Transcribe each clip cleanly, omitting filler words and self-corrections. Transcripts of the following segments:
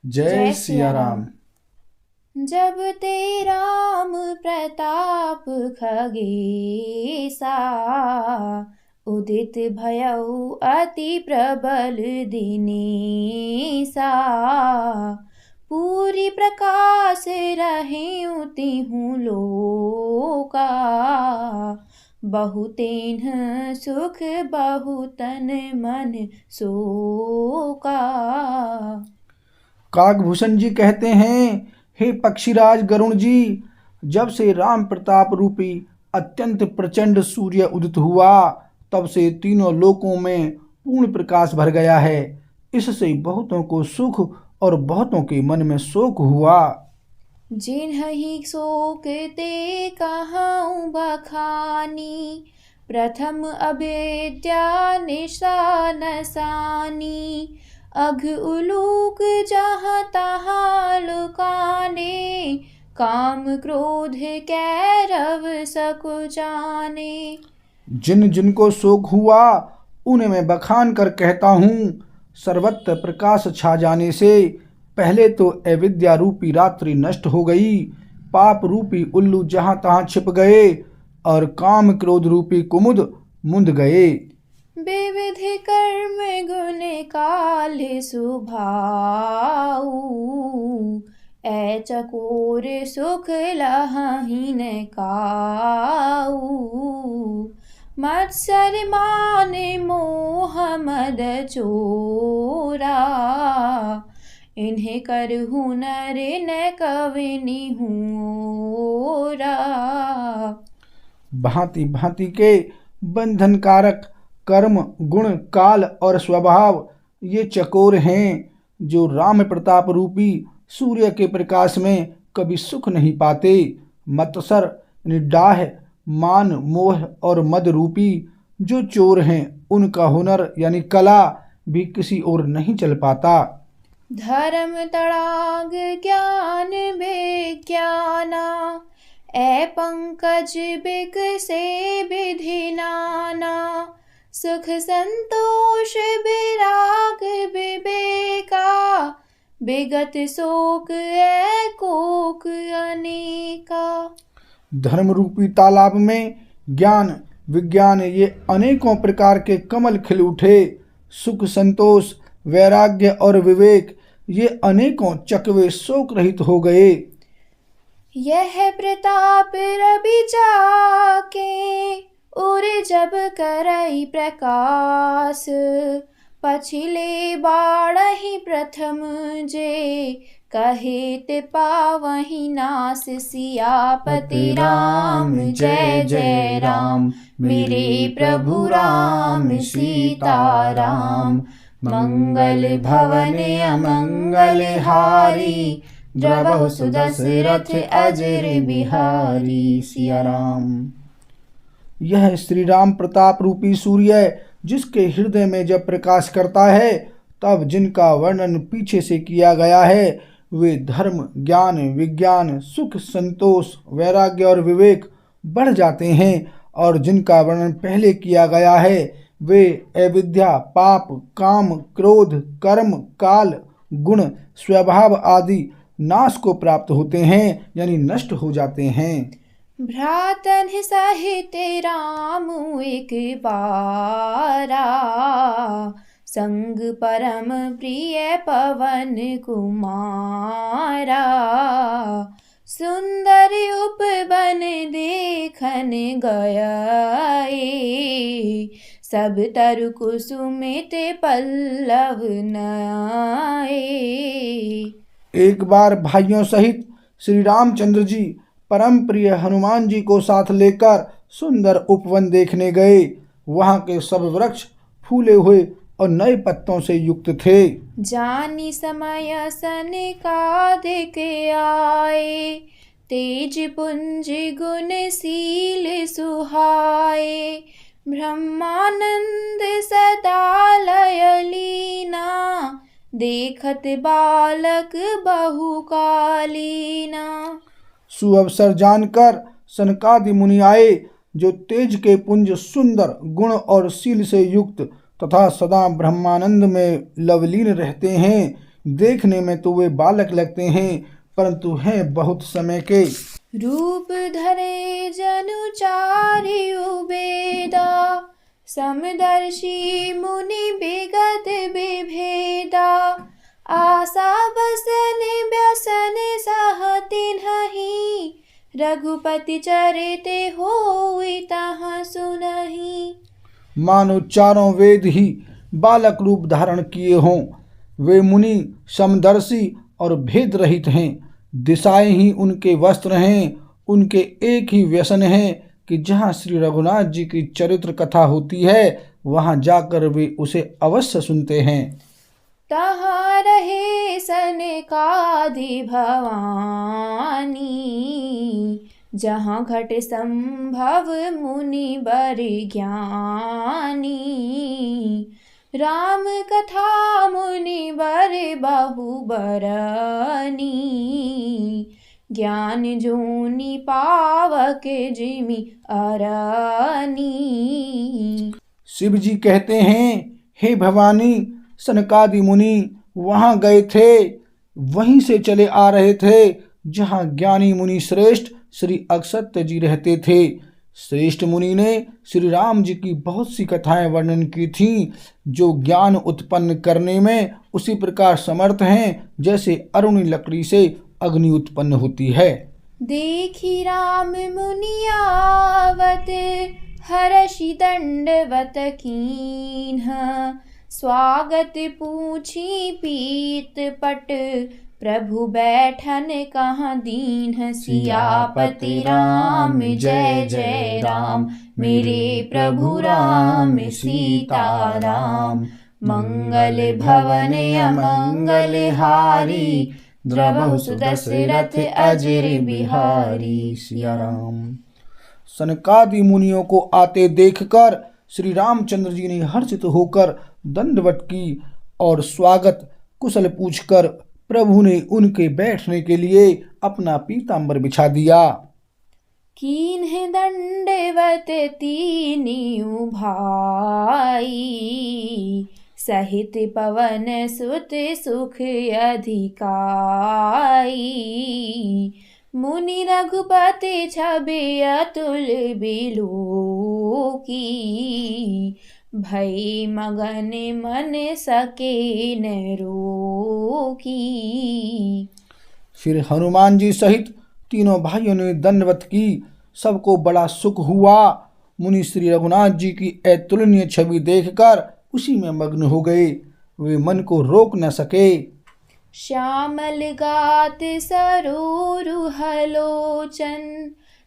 जय सिया राम। जब ते राम प्रताप खगेसा, उदित भयउ अति प्रबल दिनेसा। पूरी प्रकाश रहेउ तिहु लोका, बहुतेन सुख बहुतन मन शोका। काकभूषण जी कहते हैं, हे पक्षीराज गरुण जी, जब से राम प्रताप रूपी अत्यंत प्रचंड सूर्य उदित हुआ, तब से तीनों लोकों में पूर्ण प्रकाश भर गया है। इससे बहुतों को सुख और बहुतों के मन में शोक हुआ। जिन्हि शोक ते कहउँ बखानी, प्रथम अविद्या निशा नसानी। अघ उलूक जहाँ तहाँ लुकाने, काम क्रोध कैरव सकुचाने। जिन जिनको शोक हुआ उन्हें मैं बखान कर कहता हूँ, सर्वत्र प्रकाश छा जाने से पहले तो अविद्या रूपी रात्रि नष्ट हो गई, पाप रूपी उल्लू जहाँ तहाँ छिप गए और काम क्रोध रूपी कुमुद मुंद गए। विविध कर्म गुण काल सुभाऊ, ऐ चकोर सुख लहहि न काऊ। मत्सर मान मोह मद चोरा, इन्हें करहु नर न कवनि होरा। भांति भांति के बंधनकारक कर्म गुण काल और स्वभाव ये चकोर हैं, जो राम प्रताप रूपी सूर्य के प्रकाश में कभी सुख नहीं पाते। मत्सर निडाह मान मोह और मद रूपी जो चोर हैं, उनका हुनर यानी कला भी किसी और नहीं चल पाता। धर्म तड़ाग ज्ञान विज्ञाना, ऐ पंकज बिक से विधि नाना। सुख संतोष विराग विवेका, विगत शोक ऐ कोक अनेका। धर्म रूपी तालाब में ज्ञान विज्ञान ये अनेकों प्रकार के कमल खिल उठे। सुख संतोष वैराग्य और विवेक ये अनेकों चकवे शोक रहित हो गए। यह प्रताप रवि जाके, उर जब करई प्रकाश। पछिले बाढ़हि प्रथम जे, कहेत पावहि नास। सियापति राम जय जय राम, मेरे प्रभु राम सीताराम। मंगल भवन अमंगल हारी, द्रवहु सुदशरथ अजर बिहारी। सिया राम। यह श्री राम प्रताप रूपी सूर्य जिसके हृदय में जब प्रकाश करता है, तब जिनका वर्णन पीछे से किया गया है, वे धर्म ज्ञान विज्ञान सुख संतोष वैराग्य और विवेक बढ़ जाते हैं, और जिनका वर्णन पहले किया गया है, वे अविद्या पाप काम क्रोध कर्म काल गुण स्वभाव आदि नाश को प्राप्त होते हैं, यानी नष्ट हो जाते हैं। भ्रातन सहित राम एक बारा, संग परम प्रिय पवन कुमारा। सुंदर उपवन देखन गए, सब तरु कुसुमित पल्लव नए। एक बार भाइयों सहित श्री रामचंद्र जी परम प्रिय हनुमान जी को साथ लेकर सुंदर उपवन देखने गए। वहां के सब वृक्ष फूले हुए और नए पत्तों से युक्त थे। जानी समय सनकादिक आए, तेज पुंज गुणशील सुहाए। ब्रह्मानंद सदा लय लीना, देखत बालक बहुकालीना। सुअवसर जानकर सनकादि मुनि आए, जो तेज के पुंज सुंदर गुण और शील से युक्त तथा सदा ब्रह्मानंद में लवलीन रहते हैं। देखने में तो वे बालक लगते हैं, परंतु हैं बहुत समय के। रूप धरे जनु चारि उबेदा, समदर्शी मुनि विगत विभेदा। आशा बसन व्यसन सह तिन्हि, रघुपति चरिते होई तहाँ सुनहि। मानो चारों वेद ही बालक रूप धारण किए हों। वे मुनि समदर्शी और भेद रहित हैं। दिशाएं ही उनके वस्त्र हैं। उनके एक ही व्यसन है कि जहाँ श्री रघुनाथ जी की चरित्र कथा होती है वहाँ जाकर वे उसे अवश्य सुनते हैं। तहाँ रहे सनकादि भवानी, जहाँ घट संभव मुनि बर ज्ञानी। राम कथा मुनि बर बहु बरनी, ज्ञान जोनि पावक जिमि अरनी। शिव जी कहते हैं, हे भवानी, सनकादि मुनि वहाँ गए थे, वहीं से चले आ रहे थे जहाँ ज्ञानी मुनि श्रेष्ठ श्री अक्षत्य जी रहते थे। श्रेष्ठ मुनि ने श्री राम जी की बहुत सी कथाएं वर्णन की थीं, जो ज्ञान उत्पन्न करने में उसी प्रकार समर्थ हैं जैसे अरुणी लकड़ी से अग्नि उत्पन्न होती है। देखी राम मुनि आवत, हर्षि दंडवत कीन्ह। स्वागत पूछी पीत पट, प्रभु बैठन कहाँ दीन्ह। सियापति राम जय जय राम, मेरे प्रभु राम सीता राम। मंगल भवन अमंगल हारी, द्रवहु सुदशरथ अजर बिहारी। सिया राम। सनकादि मुनियों को आते देखकर श्री रामचंद्र जी ने हर्षित होकर दंडवत की और स्वागत कुशल पूछकर प्रभु ने उनके बैठने के लिए अपना पीतांबर बिछा दिया। कीन्ह दंडवत तीनिउ भाई, सहित पवन सुत सुख अधिकाई। मुनि रघुपति छवि अतुल बिलोकी, भई मगन मन सके न रोकी। फिर हनुमान जी सहित तीनों भाइयों ने दंडवत की। सबको बड़ा सुख हुआ। मुनि श्री रघुनाथ जी की अतुलनीय छवि देखकर उसी में मग्न हो गए। वे मन को रोक न सके। श्यामल गात सरोरुहलोचन,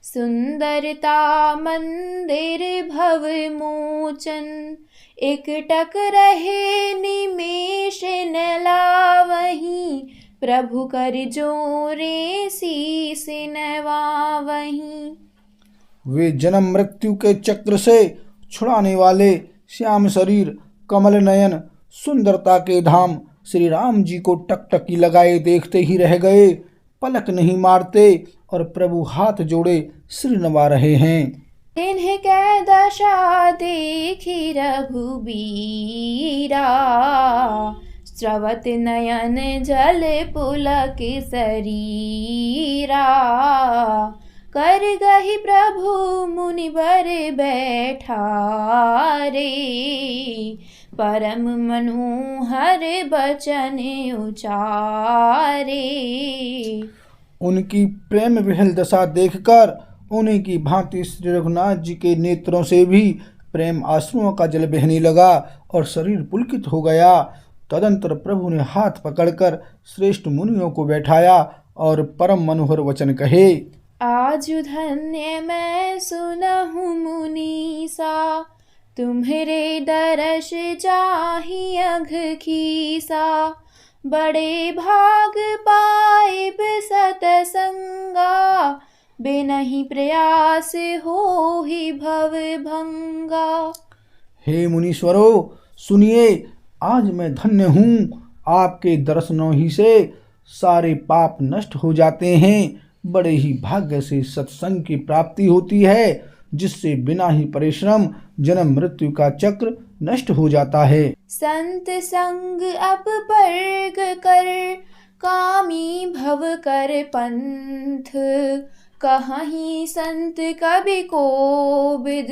सुंदरता मंदिर भव मोचन। एकटक रहे निमेष न लावहीं, प्रभु कर जोरे शीस नवावहीं। वे जन्म मृत्यु के चक्र से छुड़ाने वाले श्याम शरीर, कमल नयन, सुंदरता के धाम श्री राम जी को टकटकी लगाए देखते ही रह गए। पलक नहीं मारते और प्रभु हाथ जोड़े सिर नवा रहे हैं। इन्हें कै दशा देखी रघुबीरा, स्रवत नयन जल पुलक शरीरा। कर गहि प्रभु मुनि बर बैठारे, परम मनोहर बचन उचारे। उनकी प्रेम विहल दशा देखकर उन्हीं की भांति श्री रघुनाथ जी के नेत्रों से भी प्रेम आंसुओं का जल बहने लगा और शरीर पुलकित हो गया। तदंतर प्रभु ने हाथ पकड़कर श्रेष्ठ मुनियों को बैठाया और परम मनोहर वचन कहे। आजु धन्य मैं सुनहु मुनीसा, तुम्हरे दर्श चाहि अघ खीसा। बड़े भाग पाइब सतसंगा, बिनहि प्रयास होहि भव भंगा। हे मुनीश्वरों, सुनिए, आज मैं धन्य हूँ। आपके दर्शनों ही से सारे पाप नष्ट हो जाते हैं। बड़े ही भाग्य से सत्संग की प्राप्ति होती है। जिससे बिना ही परिश्रम जन्म मृत्यु का चक्र नष्ट हो जाता है। संत संग अप पर्ग कर, कामी भव कर पंथ, कहीं संत कवि कोविद,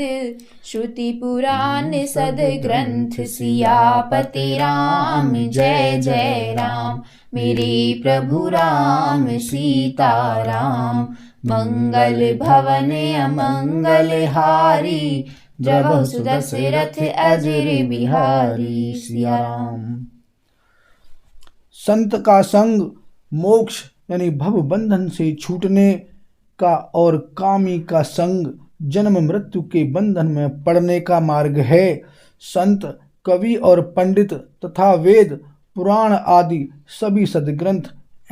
श्रुति पुराण सद ग्रंथ, सियापति राम जय जय राम, मेरे प्रभु राम सीता राम, मंगल भवन अमंगल हारी, जब सुदशरथ अजर बिहारी। सिया राम। संत का संग मोक्ष यानी भव बंधन से छूटने का और कामी का संग जन्म मृत्यु के बंधन में पड़ने का मार्ग है। संत, कवि और पंडित तथा वेद, पुराण आदि सभी सदग्रंथ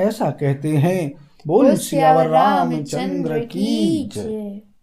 ऐसा कहते हैं। बोल सियावर रामचंद्र की जय।